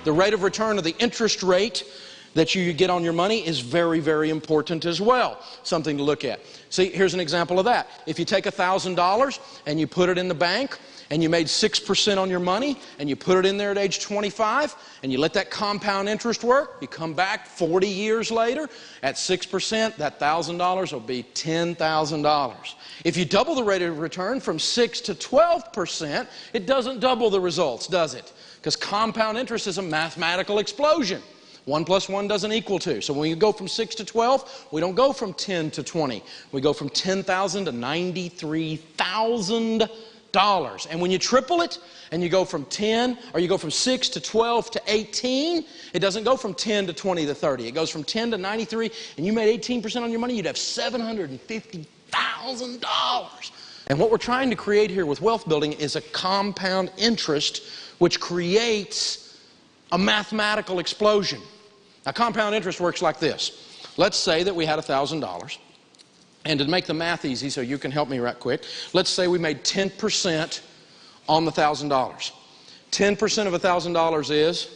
The rate of return of the interest rate that you get on your money is very, very important as well. Something to look at. See, here's an example of that. If you take $1,000 and you put it in the bank and you made 6% on your money and you put it in there at age 25 and you let that compound interest work, you come back 40 years later at 6%, that $1,000 will be $10,000. If you double the rate of return from 6 to 12%, it doesn't double the results, does it? Because compound interest is a mathematical explosion. 1 plus 1 doesn't equal 2. So when you go from 6 to 12, we don't go from 10 to 20. We go from $10,000 to $93,000. And when you triple it and you go from 10, or you go from 6 to 12 to 18, it doesn't go from 10 to 20 to 30. It goes from 10 to 93, and you made 18% on your money, you'd have $750,000. And what we're trying to create here with wealth building is a compound interest which creates a mathematical explosion. Now, compound interest works like this. Let's say that we had $1,000. And to make the math easy, so you can help me right quick, let's say we made 10% on the $1,000. 10% of $1,000 is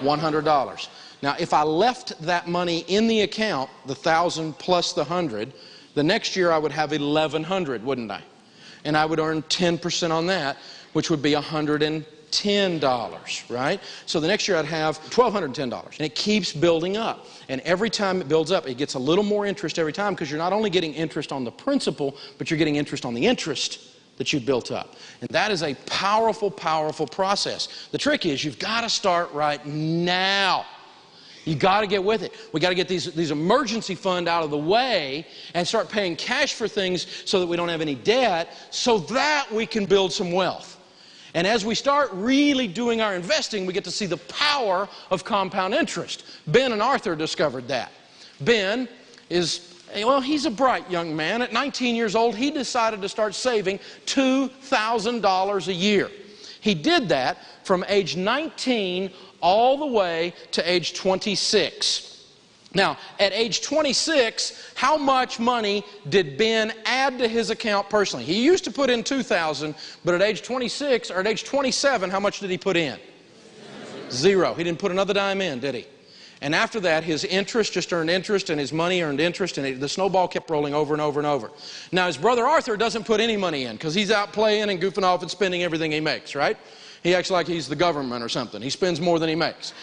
$100. Now, if I left that money in the account, the 1,000 plus the 100, the next year I would have 1,100, wouldn't I? And I would earn 10% on that, which would be $110, right? So the next year I'd have $1,210. And it keeps building up. And every time it builds up, it gets a little more interest every time, because you're not only getting interest on the principal, but you're getting interest on the interest that you've built up. And that is a powerful, powerful process. The trick is you've got to start right now. You got to get with it. We got to get these emergency fund out of the way and start paying cash for things so that we don't have any debt, so that we can build some wealth. And as we start really doing our investing, we get to see the power of compound interest. Ben and Arthur discovered that. Ben is, well, he's a bright young man. At 19 years old, he decided to start saving $2,000 a year. He did that from age 19 all the way to age 26. Now, at age 26, how much money did Ben add to his account personally? He used to put in $2,000, but at age 26 or at age 27, how much did he put in? Zero. He didn't put another dime in, did he? And after that, his interest just earned interest, and his money earned interest, and the snowball kept rolling over and over and over. Now, his brother Arthur doesn't put any money in, because he's out playing and goofing off and spending everything he makes, right? He acts like he's the government or something. He spends more than he makes.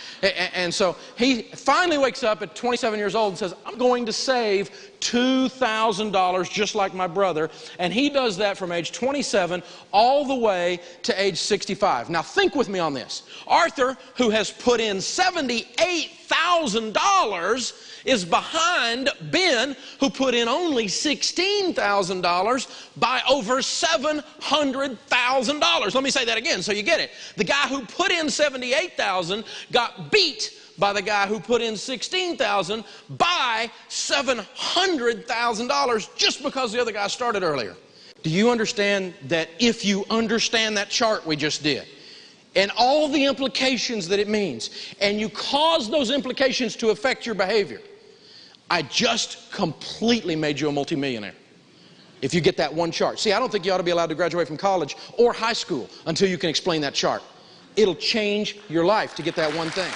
And so he finally wakes up at 27 years old and says, I'm going to save $2,000 just like my brother. And he does that from age 27 all the way to age 65. Now think with me on this. Arthur, who has put in $78,000, is behind Ben, who put in only $16,000 by over $700,000. Let me say that again so you get it. The guy who put in $78,000 got beat by the guy who put in $16,000 by $700,000 just because the other guy started earlier. Do you understand that if you understand that chart we just did, and all the implications that it means, and you cause those implications to affect your behavior, I just completely made you a multimillionaire if you get that one chart. See, I don't think you ought to be allowed to graduate from college or high school until you can explain that chart. It'll change your life to get that one thing.